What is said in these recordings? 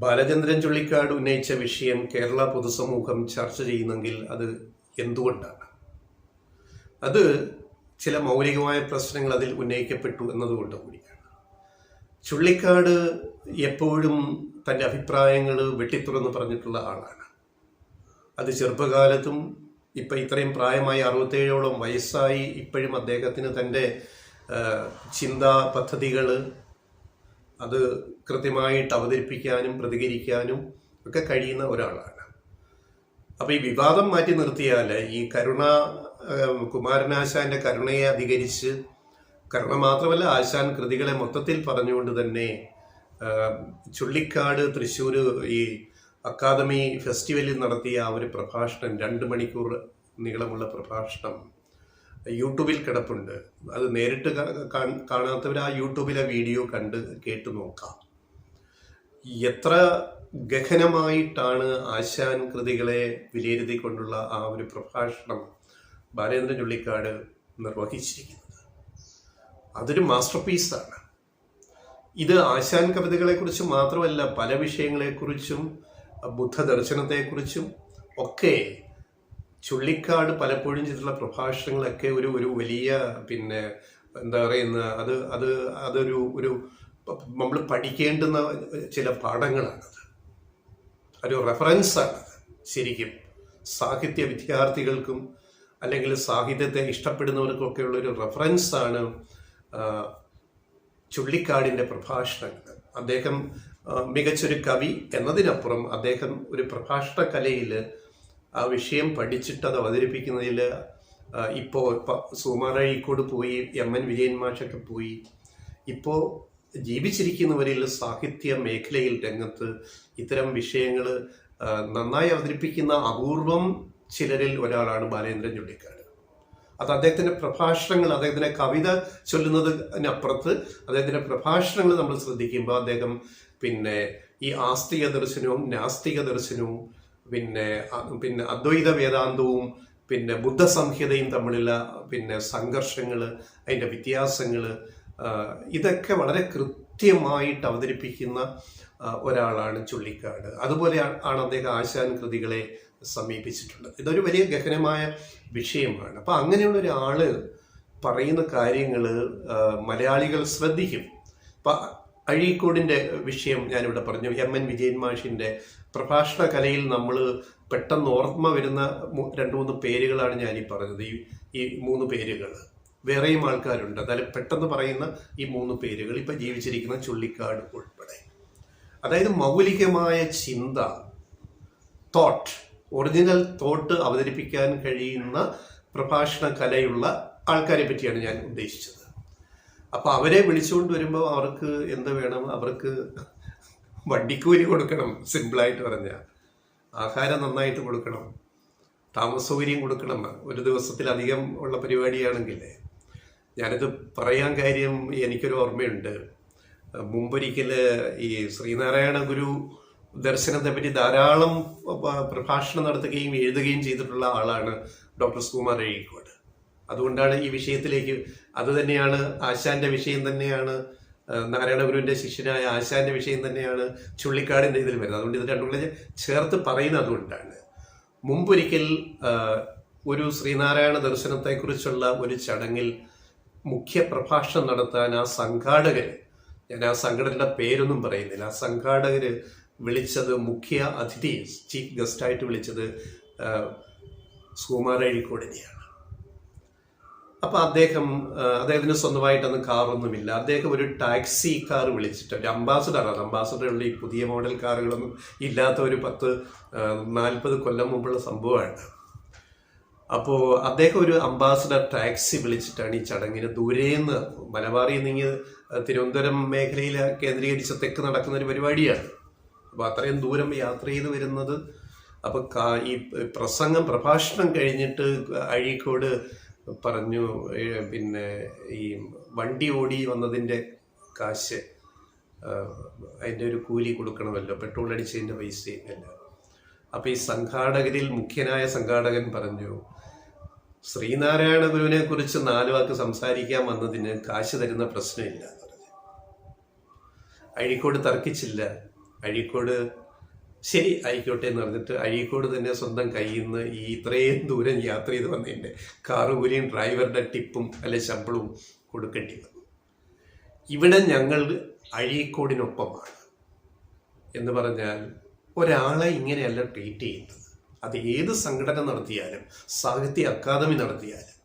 ബാലചന്ദ്രൻ ചുള്ളിക്കാട് ഉന്നയിച്ച വിഷയം കേരള പൊതുസമൂഹം ചർച്ച ചെയ്യുന്നെങ്കിൽ അത് എന്തുകൊണ്ടാണ്? അത് ചില മൗലികമായ പ്രശ്നങ്ങൾ അതിൽ ഉന്നയിക്കപ്പെട്ടു എന്നതുകൊണ്ട് കൂടിയാണ്. ചുള്ളിക്കാട് എപ്പോഴും തൻ്റെ അഭിപ്രായങ്ങൾ വെട്ടിത്തുറന്ന് പറഞ്ഞിട്ടുള്ള ആളാണ്. അത് ചെറുപ്പകാലത്തും ഇപ്പം ഇത്രയും പ്രായമായി 67ഓളം വയസ്സായി ഇപ്പോഴും അദ്ദേഹത്തിന് തൻ്റെ ചിന്താ പദ്ധതികൾ അത് കൃത്യമായിട്ട് അവതരിപ്പിക്കാനും പ്രതികരിക്കാനും ഒക്കെ കഴിയുന്ന ഒരാളാണ്. അപ്പോൾ ഈ വിവാദം മാറ്റി നിർത്തിയാൽ ഈ കുമാരനാശാന്റെ കരുണയെ അധികരിച്ച്, കരുണ മാത്രമല്ല ആശാൻ കൃതികളെ മൊത്തത്തിൽ പറഞ്ഞുകൊണ്ട് തന്നെ ചുള്ളിക്കാട് തൃശ്ശൂർ ഈ അക്കാദമി ഫെസ്റ്റിവലിൽ നടത്തിയ ആ ഒരു പ്രഭാഷണം, 2 മണിക്കൂർ നീളമുള്ള പ്രഭാഷണം യൂട്യൂബിൽ കിടപ്പുണ്ട്. അത് നേരിട്ട് കാണാത്തവർ ആ യൂട്യൂബിലെ വീഡിയോ കണ്ട് കേട്ടു നോക്കാം. എത്ര ഗഹനമായിട്ടാണ് ആശാൻ കൃതികളെ വിലയിരുത്തിക്കൊണ്ടുള്ള ആ ഒരു പ്രഭാഷണം ബാലചന്ദ്രൻ ചുള്ളിക്കാട് നിർവഹിച്ചിരിക്കുന്നത്. അതൊരു മാസ്റ്റർ പീസാണ്. ഇത് ആശാൻ കവിതകളെക്കുറിച്ച് മാത്രമല്ല, പല വിഷയങ്ങളെക്കുറിച്ചും ബുദ്ധദർശനത്തെക്കുറിച്ചും ഒക്കെ ചുള്ളിക്കാട് പലപ്പോഴും ചെയ്തിട്ടുള്ള പ്രഭാഷണങ്ങളൊക്കെ ഒരു വലിയ എന്താ പറയുന്ന അതൊരു നമ്മൾ പഠിക്കേണ്ടുന്ന ചില പാഠങ്ങളാണത്. ഒരു റെഫറൻസാണത്. ശരിക്കും സാഹിത്യ വിദ്യാർത്ഥികൾക്കും അല്ലെങ്കിൽ സാഹിത്യത്തെ ഇഷ്ടപ്പെടുന്നവർക്കൊക്കെ ഉള്ളൊരു റെഫറൻസാണ് ചുള്ളിക്കാടിൻ്റെ പ്രഭാഷണങ്ങൾ. അദ്ദേഹം മികച്ചൊരു കവി എന്നതിനപ്പുറം അദ്ദേഹം ഒരു പ്രഭാഷണ കലയിൽ ആ വിഷയം പഠിച്ചിട്ട് അത് അവതരിപ്പിക്കുന്നതിൽ ഇപ്പോൾ സുകുമാർ അഴീക്കോട് പോയി, എം.എൻ. വിജയൻ മാഷൊക്കെ പോയി, ഇപ്പോൾ ജീവിച്ചിരിക്കുന്നവരിൽ സാഹിത്യ മേഖലയിൽ രംഗത്ത് ഇത്തരം വിഷയങ്ങൾ നന്നായി അവതരിപ്പിക്കുന്ന അപൂർവം ചിലരിൽ ഒരാളാണ് ബാലചന്ദ്രൻ ചുള്ളിക്കാട്. അത് അദ്ദേഹത്തിൻ്റെ പ്രഭാഷണങ്ങൾ, അദ്ദേഹത്തിൻ്റെ കവിത ചൊല്ലുന്നതിനപ്പുറത്ത് അദ്ദേഹത്തിൻ്റെ പ്രഭാഷണങ്ങൾ നമ്മൾ ശ്രദ്ധിക്കുമ്പോൾ അദ്ദേഹം ഈ ആസ്തിക ദർശനവും നാസ്തിക ദർശനവും പിന്നെ അദ്വൈത വേദാന്തവും ബുദ്ധസംഹിതയും തമ്മിലുള്ള സംഘർഷങ്ങൾ, അതിൻ്റെ വ്യത്യാസങ്ങൾ, ഇതൊക്കെ വളരെ കൃത്യമായിട്ട് അവതരിപ്പിക്കുന്ന ഒരാളാണ് ചുള്ളിക്കാട്. അതുപോലെ ആണ് അദ്ദേഹം ആശാൻ കൃതികളെ സമീപിച്ചിട്ടുള്ളത്. ഇതൊരു വലിയ ഗഹനമായ വിഷയമാണ്. അപ്പം അങ്ങനെയുള്ള ഒരാള് പറയുന്ന കാര്യങ്ങൾ മലയാളികൾ ശ്രദ്ധിക്കും. അപ്പം അഴീക്കോടിൻ്റെ വിഷയം ഞാനിവിടെ പറഞ്ഞു. എം.എൻ. വിജയൻ മാഷിൻ്റെ പ്രഭാഷണ കലയിൽ നമ്മൾ പെട്ടെന്ന് ഓർമ്മ വരുന്ന 2-3 പേരുകളാണ് ഞാനീ പറഞ്ഞത്. ഈ 3 പേരുകൾ, വേറെയും ആൾക്കാരുണ്ട്. അതായത് പെട്ടെന്ന് പറയുന്ന ഈ 3 പേരുകൾ ഇപ്പം ജീവിച്ചിരിക്കുന്ന ചുള്ളിക്കാട് ഉൾപ്പെടെ. അതായത് മൗലികമായ ചിന്ത, ഒറിജിനൽ തോട്ട് അവതരിപ്പിക്കാൻ കഴിയുന്ന പ്രഭാഷണ കലയുള്ള ആൾക്കാരെ പറ്റിയാണ് ഞാൻ ഉദ്ദേശിച്ചത്. അപ്പം അവരെ വിളിച്ചുകൊണ്ട് വരുമ്പോൾ അവർക്ക് എന്ത് വേണം? അവർക്ക് വണ്ടിക്കൂലി കൊടുക്കണം. സിമ്പിളായിട്ട് പറഞ്ഞാൽ ആഹാരം നന്നായിട്ട് കൊടുക്കണം, താമസ സൗകര്യം കൊടുക്കണം. ഒരു ദിവസത്തിലധികം ഉള്ള പരിപാടിയാണെങ്കിൽ. ഞാനിത് പറയാൻ കാര്യം, എനിക്കൊരു ഓർമ്മയുണ്ട്. മുമ്പൊരിക്കൽ ഈ ശ്രീനാരായണ ഗുരു ദർശനത്തെ പറ്റി ധാരാളം പ്രഭാഷണം നടത്തുകയും എഴുതുകയും ചെയ്തിട്ടുള്ള ആളാണ് ഡോക്ടർ സുകുമാർ അഴീക്കോട്. അതുകൊണ്ടാണ് ഈ വിഷയത്തിലേക്ക്, അത് തന്നെയാണ് ആശാന്റെ വിഷയം തന്നെയാണ്, നാരായണ ഗുരുവിന്റെ ശിഷ്യനായ ആശാന്റെ വിഷയം തന്നെയാണ് ചുള്ളിക്കാടിൻ്റെ ഇതിൽ വരുന്നത്. അതുകൊണ്ട് ഇത് രണ്ടും കൂടെ ചേർത്ത് പറയുന്നത് അതുകൊണ്ടാണ്. മുമ്പൊരിക്കൽ ഒരു ശ്രീനാരായണ ദർശനത്തെക്കുറിച്ചുള്ള ഒരു ചടങ്ങിൽ മുഖ്യ പ്രഭാഷണം നടത്താൻ ആ സംഘാടകർ, ഞാൻ ആ സംഘടനയുടെ പേരൊന്നും പറയുന്നില്ല, ആ സംഘാടകർ വിളിച്ചത്, മുഖ്യ അതിഥി ചീഫ് ഗസ്റ്റായിട്ട് വിളിച്ചത് സുകുമാർ അഴീക്കോടിനെയാണ്. അപ്പം അദ്ദേഹത്തിന് സ്വന്തമായിട്ടൊന്നും കാറൊന്നുമില്ല. അദ്ദേഹം ഒരു ടാക്സി കാർ വിളിച്ചിട്ട്, ഒരു അംബാസഡറുള്ള ഈ പുതിയ മോഡൽ കാറുകളൊന്നും ഇല്ലാത്ത ഒരു 40 കൊല്ലം മുമ്പുള്ള സംഭവമാണ്. അപ്പോൾ അദ്ദേഹം ഒരു അംബാസഡർ ടാക്സി വിളിച്ചിട്ടാണ് ഈ ചടങ്ങിന് ദൂരേന്ന്, മലബാറിൽ നിന്ന് തിരുവനന്തപുരം മേഖലയിൽ കേന്ദ്രീകരിച്ച തെക്ക് നടക്കുന്ന ഒരു പരിപാടിയാണ്. അപ്പോൾ അത്രയും ദൂരം യാത്ര ചെയ്ത് വരുന്നത്. അപ്പോൾ ഈ പ്രഭാഷണം കഴിഞ്ഞിട്ട് അഴീക്കോട് പറഞ്ഞു, ഈ വണ്ടി ഓടി വന്നതിൻ്റെ കാശ്, അതിൻ്റെ ഒരു കൂലി കൊടുക്കണമല്ലോ, പെട്രോൾ അടിച്ചതിൻ്റെ പൈസയില്ല. അപ്പം ഈ സംഘാടകരിൽ മുഖ്യനായ സംഘാടകൻ പറഞ്ഞു, ശ്രീനാരായണ ഗുരുവിനെ കുറിച്ച് 4 വാക്ക് സംസാരിക്കാൻ വന്നതിന് കാശ് തരുന്ന പ്രശ്നമില്ല എന്ന് പറഞ്ഞു. അഴീക്കോട് തർക്കിച്ചില്ല. അഴീക്കോട് ശരി ആയിക്കോട്ടെ എന്ന് പറഞ്ഞിട്ട് അഴീക്കോട് തന്നെ സ്വന്തം കയ്യിൽ നിന്ന് ഈ ഇത്രയും ദൂരം യാത്ര ചെയ്ത് വന്നതിൻ്റെ കാറുകൂലിയും ഡ്രൈവറുടെ ടിപ്പും അല്ലെ ശമ്പളവും കൊടുക്കേണ്ടി വന്നു. ഇവിടെ ഞങ്ങൾ അഴീക്കോടിനൊപ്പമാണ് എന്ന് പറഞ്ഞാൽ ഒരാളെ ഇങ്ങനെയല്ല ട്രീറ്റ് ചെയ്യുന്നത്. അത് ഏത് സംഘടന നടത്തിയാലും സാഹിത്യ അക്കാദമി നടത്തിയാലും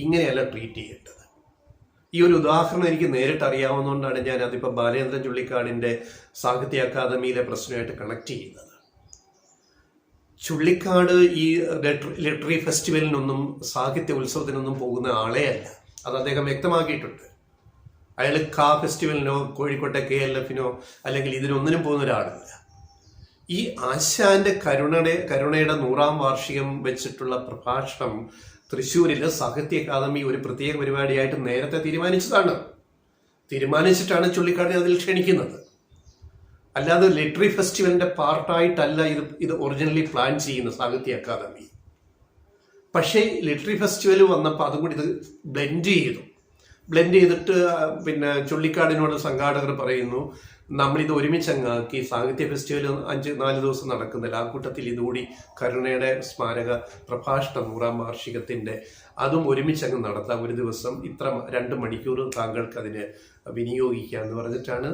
ഇങ്ങനെയല്ല ട്രീറ്റ് ചെയ്യേണ്ടത്. ഈ ഒരു ഉദാഹരണം എനിക്ക് നേരിട്ട് അറിയാവുന്നതുകൊണ്ടാണ് ഞാൻ അതിപ്പോൾ ബാലേന്ദ്രൻ ചുള്ളിക്കാടിൻ്റെ സാഹിത്യ അക്കാദമിയിലെ പ്രശ്നമായിട്ട് കണക്ട് ചെയ്യുന്നത്. ചുള്ളിക്കാട് ഈ ലിറ്റററി ഫെസ്റ്റിവലിനൊന്നും സാഹിത്യ ഉത്സവത്തിനൊന്നും പോകുന്ന ആളേ അല്ല. അത് അദ്ദേഹം വ്യക്തമാക്കിയിട്ടുണ്ട്. അയാൾ ഫെസ്റ്റിവലിനോ കോഴിക്കോട്ടെ KLF-നോ അല്ലെങ്കിൽ ഇതിനൊന്നിനും പോകുന്ന ഒരാളല്ല. ഈ ആശാന്റെ കരുണയുടെ 100ാം വാർഷികം വെച്ചിട്ടുള്ള പ്രഭാഷണം തൃശ്ശൂരിലെ സാഹിത്യ അക്കാദമി ഒരു പ്രത്യേക പരിപാടിയായിട്ട് നേരത്തെ തീരുമാനിച്ചിട്ടാണ് ചുള്ളിക്കാടിനെ അതിൽ ക്ഷണിക്കുന്നത്. അല്ലാതെ ലിറ്റററി ഫെസ്റ്റിവലിന്റെ പാർട്ടായിട്ടല്ല ഇത് ഒറിജിനലി പ്ലാൻ ചെയ്യുന്ന സാഹിത്യ അക്കാദമി. പക്ഷേ ലിറ്റററി ഫെസ്റ്റിവൽ വന്നപ്പോൾ അതും കൂടി ഇത് ബ്ലെൻഡ് ചെയ്തിട്ട് പിന്നെ ചുള്ളിക്കാടിനോട് സംഘാടകർ പറയുന്നു, നമ്മളിത് ഒരുമിച്ചങ്ങാക്കി സാഹിത്യ ഫെസ്റ്റിവൽ 4 ദിവസം നടക്കുന്നില്ല, ആ കൂട്ടത്തിൽ ഇതുകൂടി കരുണയുടെ സ്മാരക പ്രഭാഷണം 100ാം വാർഷികത്തിൻ്റെ അതും ഒരുമിച്ചങ്ങ് നടത്താം, ഒരു ദിവസം ഇത്ര 2 മണിക്കൂർ താങ്കൾക്ക് അതിന് വിനിയോഗിക്കുക എന്ന് പറഞ്ഞിട്ടാണ്.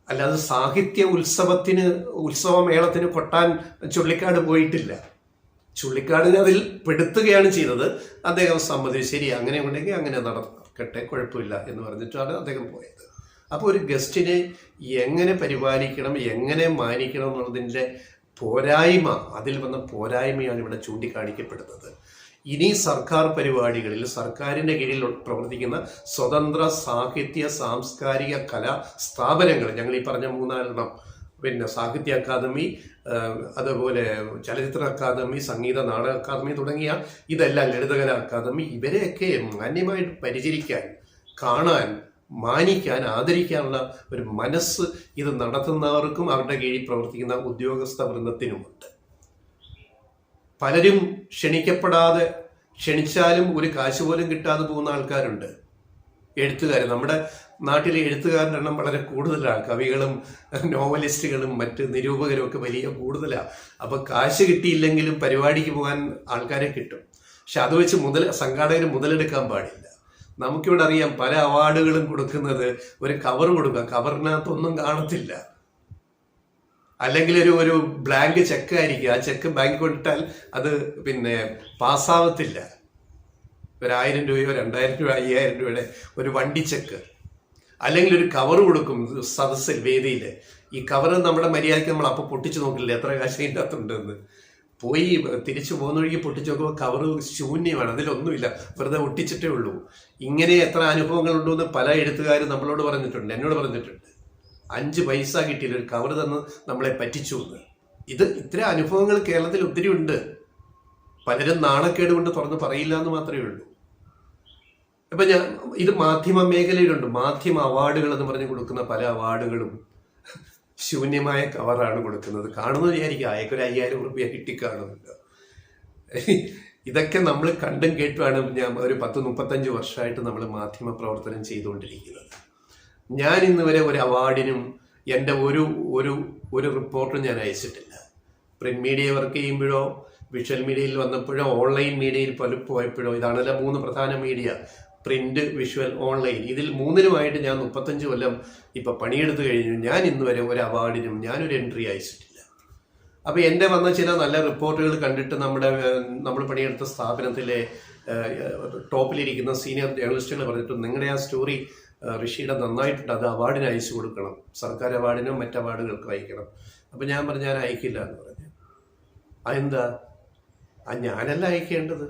അല്ലാതെ സാഹിത്യ ഉത്സവമേളത്തിന് കൊട്ടാൻ ചുള്ളിക്കാട് പോയിട്ടില്ല. ചുള്ളിക്കാടിനെ അതിൽ പെടുത്തുകയാണ് ചെയ്തത്. അദ്ദേഹം സമ്മതിച്ചു, ശരി അങ്ങനെ ഉണ്ടെങ്കിൽ അങ്ങനെ നടക്കട്ടെ, കുഴപ്പമില്ല എന്ന് പറഞ്ഞിട്ടാണ് അദ്ദേഹം പോയത്. അപ്പോൾ ഒരു ഗസ്റ്റിനെ എങ്ങനെ പരിപാലിക്കണം, എങ്ങനെ മാനിക്കണം എന്നുള്ളതിൻ്റെ പോരായ്മ, അതിൽ വന്ന പോരായ്മയാണ് ഇവിടെ ചൂണ്ടിക്കാണിക്കപ്പെടുന്നത്. ഇനി സർക്കാർ പരിപാടികളിൽ സർക്കാരിൻ്റെ കീഴിൽ പ്രവർത്തിക്കുന്ന സ്വതന്ത്ര സാഹിത്യ സാംസ്കാരിക കലാ സ്ഥാപനങ്ങൾ, ഞങ്ങൾ ഈ പറഞ്ഞ 3-4 പിന്നെ സാഹിത്യ അക്കാദമി, അതുപോലെ ചലച്ചിത്ര അക്കാദമി, സംഗീത നാടക അക്കാദമി തുടങ്ങിയ ഇതെല്ലാം ലളിതകലാ അക്കാദമി, ഇവരെയൊക്കെ മാന്യമായിട്ട് പരിചരിക്കാൻ, കാണാൻ, മാനിക്കാൻ, ആദരിക്കാനുള്ള ഒരു മനസ്സ് ഇത് നടത്തുന്നവർക്കും അവരുടെ കീഴിൽ പ്രവർത്തിക്കുന്ന ഉദ്യോഗസ്ഥ വൃന്ദത്തിനുമുണ്ട്. പലരും ക്ഷണിച്ചാലും ഒരു കാശ് പോലും കിട്ടാതെ പോകുന്ന ആൾക്കാരുണ്ട്. എഴുത്തുകാർ, നമ്മുടെ നാട്ടിലെ എഴുത്തുകാരുടെ എണ്ണം വളരെ കൂടുതലാണ്. കവികളും നോവലിസ്റ്റുകളും മറ്റ് നിരൂപകരും ഒക്കെ വലിയ കൂടുതലാണ്. അപ്പോൾ കാശ് കിട്ടിയില്ലെങ്കിലും പരിപാടിക്ക് പോകാൻ ആൾക്കാരെ കിട്ടും. പക്ഷെ അത് വെച്ച് സംഘാടകർ മുതലെടുക്കാൻ പാടില്ല. നമുക്കിവിടെ അറിയാം, പല അവാർഡുകളും കൊടുക്കുന്നത് ഒരു കവർ കൊടുക്കുക, കവറിനകത്തൊന്നും കാണത്തില്ല, അല്ലെങ്കിൽ ഒരു ബ്ലാങ്ക് ചെക്ക് ആയിരിക്കും. ആ ചെക്ക് ബാങ്കിൽ കൊണ്ടിട്ടാൽ അത് പിന്നെ പാസ്സാവത്തില്ല. 1000 രൂപയോ 2000 രൂപ 5000 രൂപയുടെ ഒരു വണ്ടി ചെക്ക്, അല്ലെങ്കിൽ ഒരു കവർ കൊടുക്കും സദസ്സിൽ, വേദിയിൽ. ഈ കവർ നമ്മുടെ മര്യാദയ്ക്ക് നമ്മൾ അപ്പോൾ പൊട്ടിച്ചു നോക്കില്ല എത്ര കാശ് അതിൻ്റെ അകത്തുണ്ടെന്ന്. പോയി തിരിച്ചു പോകുന്ന വഴിക്ക് പൊട്ടിച്ചു നോക്കുമ്പോൾ കവർ ശൂന്യമാണ്, അതിലൊന്നുമില്ല, വെറുതെ ഒട്ടിച്ചിട്ടേ ഉള്ളൂ. ഇങ്ങനെ എത്ര അനുഭവങ്ങളുണ്ടെന്ന് പല എഴുത്തുകാരും നമ്മളോട് പറഞ്ഞിട്ടുണ്ട്, എന്നോട് പറഞ്ഞിട്ടുണ്ട്. 5 പൈസ കിട്ടിയില്ല, ഒരു കവർ തന്ന് നമ്മളെ പറ്റിച്ചു എന്ന്. ഇത്തരം അനുഭവങ്ങൾ കേരളത്തിൽ ഒത്തിരി ഉണ്ട്. പലരും നാണക്കേട് കൊണ്ട് തുറന്ന് പറയില്ല എന്ന് മാത്രമേ ഉള്ളൂ. ഇപ്പം ഇത് മാധ്യമ മേഖലയിലുണ്ട്. മാധ്യമ അവാർഡുകൾ എന്ന് പറഞ്ഞ് കൊടുക്കുന്ന പല അവാർഡുകളും ശൂന്യമായ കവറാണ് കൊടുക്കുന്നത്. കാണുന്നത് വിചാരിക്കും അയക്കൊരു 5000 രൂപ കിട്ടിക്കാണുമല്ലോ. ഇതൊക്കെ നമ്മൾ കണ്ടും കേട്ടുമാണ് ഞാൻ ഒരു 10-35 വർഷമായിട്ട് നമ്മൾ മാധ്യമ പ്രവർത്തനം ചെയ്തുകൊണ്ടിരിക്കുന്നത്. ഞാൻ ഇന്ന് വരെ ഒരു അവാർഡിനും എൻ്റെ ഒരു റിപ്പോർട്ടും ഞാൻ അയച്ചിട്ടില്ല. പ്രിന്റ് മീഡിയ വർക്ക് ചെയ്യുമ്പോഴോ, വിഷ്വൽ മീഡിയയിൽ വന്നപ്പോഴോ, ഓൺലൈൻ മീഡിയയിൽ പോയപ്പോഴോ, ഇതാണല്ലോ 3 പ്രധാന മീഡിയ, പ്രിന്റ്, വിഷ്വൽ, ഓൺലൈൻ. ഇതിൽ 3-നുമായിട്ട് ഞാൻ 35 കൊല്ലം ഇപ്പം പണിയെടുത്തു കഴിഞ്ഞു. ഞാൻ ഇന്ന് വരെ ഒരു അവാർഡിനും ഞാനൊരു എൻട്രി അയച്ചിട്ടില്ല. അപ്പോൾ എൻ്റെ വന്ന ചില നല്ല റിപ്പോർട്ടുകൾ കണ്ടിട്ട് നമ്മൾ പണിയെടുത്ത സ്ഥാപനത്തിലെ ടോപ്പിലിരിക്കുന്ന സീനിയർ ജേർണലിസ്റ്റുകൾ പറഞ്ഞിട്ട്, നിങ്ങളുടെ ആ സ്റ്റോറി ഋഷിയുടെ നന്നായിട്ടുണ്ട്, അത് അവാർഡിന് അയച്ചു കൊടുക്കണം, സർക്കാർ അവാർഡിനോ മറ്റ് അവാർഡുകൾക്ക് അയക്കണം. അപ്പം ഞാൻ പറഞ്ഞു ഞാൻ അയക്കില്ല എന്ന് പറഞ്ഞു. അതെന്താ? ഞാനല്ല അയക്കേണ്ടത്.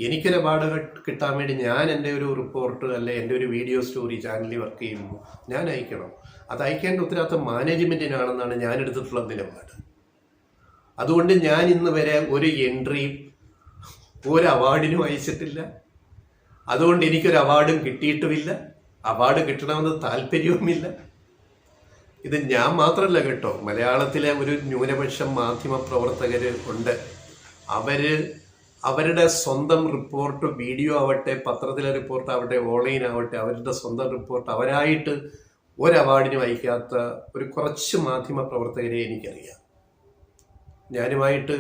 എനിക്കൊരു അവാർഡ് കിട്ടാൻ വേണ്ടി ഞാൻ എൻ്റെ ഒരു റിപ്പോർട്ട് അല്ലെ എൻ്റെ ഒരു വീഡിയോ സ്റ്റോറി ചാനലിൽ വർക്ക് ചെയ്യുമ്പോൾ ഞാൻ അയക്കണം. അത് അയക്കേണ്ട ഉത്തരവാദിത്തം മാനേജ്മെൻറ്റിനാണെന്നാണ് ഞാൻ എടുത്തിട്ടുള്ള നിലപാട്. അതുകൊണ്ട് ഞാൻ ഇന്ന് വരെ ഒരു എൻട്രി ഒരു അവാർഡിനും അയച്ചിട്ടില്ല. അതുകൊണ്ട് എനിക്കൊരു അവാർഡും കിട്ടിയിട്ടുമില്ല. അവാർഡ് കിട്ടണമെന്ന് താല്പര്യവുമില്ല. ഇത് ഞാൻ മാത്രമല്ല കേട്ടോ, മലയാളത്തിലെ ഒരു ന്യൂനപക്ഷം മാധ്യമ പ്രവർത്തകർ ഉണ്ട്. അവരുടെ സ്വന്തം റിപ്പോർട്ട്, വീഡിയോ ആവട്ടെ, പത്രത്തിലെ റിപ്പോർട്ട് ആവട്ടെ, ഓൺലൈൻ ആവട്ടെ, അവരുടെ സ്വന്തം റിപ്പോർട്ട് അവരായിട്ട് ഒരു അവാർഡിനും അയക്കാത്ത ഒരു കുറച്ച് മാധ്യമ പ്രവർത്തകരെ എനിക്കറിയാം. ഞാനുമായിട്ട്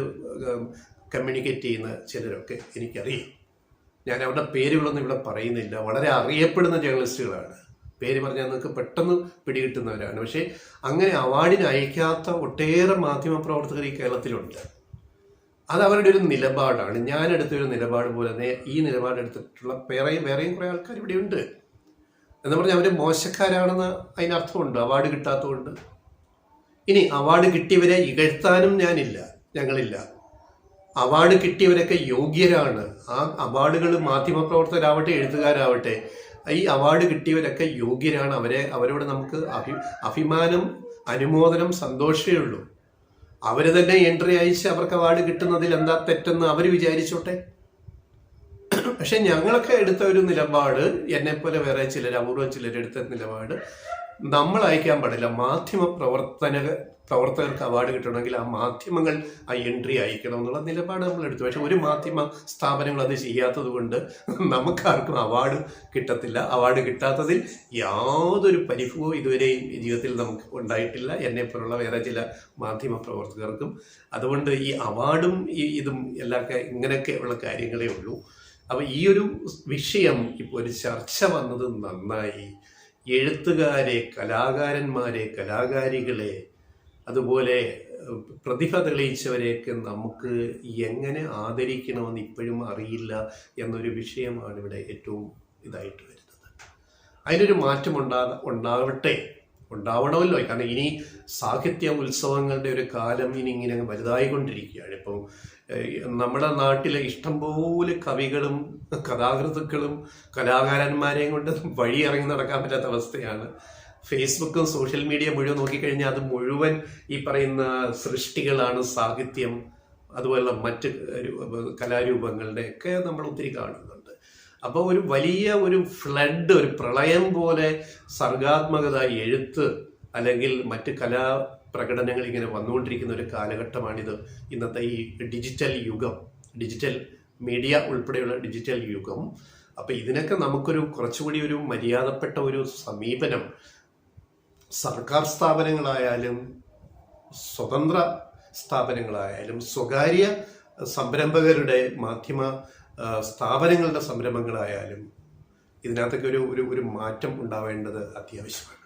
കമ്മ്യൂണിക്കേറ്റ് ചെയ്യുന്ന ചിലരൊക്കെ എനിക്കറിയാം. ഞാൻ അവരുടെ പേരുകളൊന്നും ഇവിടെ പറയുന്നില്ല. വളരെ അറിയപ്പെടുന്ന ജേർണലിസ്റ്റുകളാണ്. പേര് പറഞ്ഞാൽ നിങ്ങൾക്ക് പെട്ടെന്ന് പിടികിട്ടുന്നവരാണ്. പക്ഷേ അങ്ങനെ അവാർഡിന് അയക്കാത്ത ഒട്ടേറെ മാധ്യമ പ്രവർത്തകർ ഈ കേരളത്തിലുണ്ട്. അത് അവരുടെ ഒരു നിലപാടാണ്. ഞാനെടുത്തൊരു നിലപാട് പോലെ തന്നെ ഈ നിലപാടെടുത്തിട്ടുള്ള വേറെയും കുറേ ആൾക്കാർ ഇവിടെയുണ്ട്. എന്ന് പറഞ്ഞാൽ അവർ മോശക്കാരാണെന്ന് അതിനർത്ഥമുണ്ട്, അവാർഡ് കിട്ടാത്തതുകൊണ്ട്. ഇനി അവാർഡ് കിട്ടിയവരെ ഇകഴ്ത്താനും ഞങ്ങളില്ല. അവാർഡ് കിട്ടിയവരൊക്കെ യോഗ്യരാണ്. ആ അവാർഡുകൾ മാധ്യമപ്രവർത്തകരാവട്ടെ എഴുത്തുകാരാവട്ടെ, ഈ അവാർഡ് കിട്ടിയവരൊക്കെ യോഗ്യരാണ്. അവരോട് നമുക്ക് അഭിമാനം, അനുമോദനം, സന്തോഷമേ ഉള്ളൂ. അവർ തന്നെ എൻട്രി അയച്ച് അവർക്ക് അവാർഡ് കിട്ടുന്നതിൽ എന്താ തെറ്റെന്ന് അവർ വിചാരിച്ചോട്ടെ. പക്ഷെ ഞങ്ങളൊക്കെ എടുത്ത ഒരു നിലപാട്, എന്നെപ്പോലെ വേറെ അപൂർവ ചിലരെടുത്ത നിലപാട്, നമ്മൾ അയക്കാൻ പാടില്ല. മാധ്യമ പ്രവർത്തകർക്ക് അവാർഡ് കിട്ടണമെങ്കിൽ ആ മാധ്യമങ്ങൾ ആ എൻട്രി അയക്കണം എന്നുള്ള നിലപാട് നമ്മൾ എടുത്തു. പക്ഷെ ഒരു മാധ്യമ സ്ഥാപനങ്ങൾ അത് ചെയ്യാത്തത് കൊണ്ട് നമുക്കാർക്കും അവാർഡ് കിട്ടത്തില്ല. അവാർഡ് കിട്ടാത്തതിൽ യാതൊരു പരിഭവവും ഇതുവരെയും ജീവിതത്തിൽ നമുക്ക് ഉണ്ടായിട്ടില്ല, എന്നെപ്പോലുള്ള വേറെ ചില മാധ്യമ പ്രവർത്തകർക്കും. അതുകൊണ്ട് ഈ അവാർഡും ഇതും ഇങ്ങനെയൊക്കെ ഉള്ള കാര്യങ്ങളേ ഉള്ളൂ. അപ്പോൾ ഈ ഒരു വിഷയം ഇപ്പോൾ ഒരു ചർച്ച വന്നത് നന്നായി. എഴുത്തുകാരെ, കലാകാരന്മാരെ, കലാകാരികളെ, അതുപോലെ പ്രതിഭ തെളിയിച്ചവരെയൊക്കെ നമുക്ക് എങ്ങനെ ആദരിക്കണമെന്ന് ഇപ്പോഴും അറിയില്ല എന്നൊരു വിഷയമാണ് ഇവിടെ ഏറ്റവും ഇതായിട്ട് വരുന്നത്. അതിനൊരു മാറ്റം ഉണ്ടാവണമല്ലോ. കാരണം ഇനി സാഹിത്യ ഉത്സവങ്ങളുടെ ഒരു കാലം ഇങ്ങനെ വലുതായിക്കൊണ്ടിരിക്കുകയാണ്. ഇപ്പം നമ്മുടെ നാട്ടിലെ ഇഷ്ടംപോലെ കവികളും കഥാകൃത്തുക്കളും കലാകാരന്മാരെയും കൊണ്ട് വഴി ഇറങ്ങി നടക്കാൻ പറ്റാത്ത അവസ്ഥയാണ്. ഫേസ്ബുക്കും സോഷ്യൽ മീഡിയ മുഴുവൻ നോക്കിക്കഴിഞ്ഞാൽ അത് മുഴുവൻ ഈ പറയുന്ന സൃഷ്ടികളാണ്. സാഹിത്യം, അതുപോലുള്ള മറ്റ് കലാരൂപങ്ങളുടെയൊക്കെ നമ്മൾ ഒത്തിരി കാണുന്നുണ്ട്. അപ്പോൾ ഒരു വലിയ ഒരു ഫ്ലഡ്, ഒരു പ്രളയം പോലെ സർഗാത്മകത, എഴുത്ത് അല്ലെങ്കിൽ മറ്റ് കലാപ്രകടനങ്ങൾ ഇങ്ങനെ വന്നുകൊണ്ടിരിക്കുന്ന ഒരു കാലഘട്ടമാണിത്. ഇന്നത്തെ ഈ ഡിജിറ്റൽ യുഗം, ഡിജിറ്റൽ മീഡിയ ഉൾപ്പെടെയുള്ള ഡിജിറ്റൽ യുഗം. അപ്പം ഇതിനൊക്കെ നമുക്കൊരു കുറച്ചുകൂടി ഒരു മര്യാദപ്പെട്ട ഒരു സമീപനം സർക്കാർ സ്ഥാപനങ്ങളായാലും സ്വതന്ത്ര സ്ഥാപനങ്ങളായാലും സ്വകാര്യ സംരംഭകരുടെ മാധ്യമ സ്ഥാപനങ്ങളുടെ സംരംഭങ്ങളായാലും ഇതിനകത്തൊക്കെ ഒരു മാറ്റം ഉണ്ടാവേണ്ടത് അത്യാവശ്യമാണ്.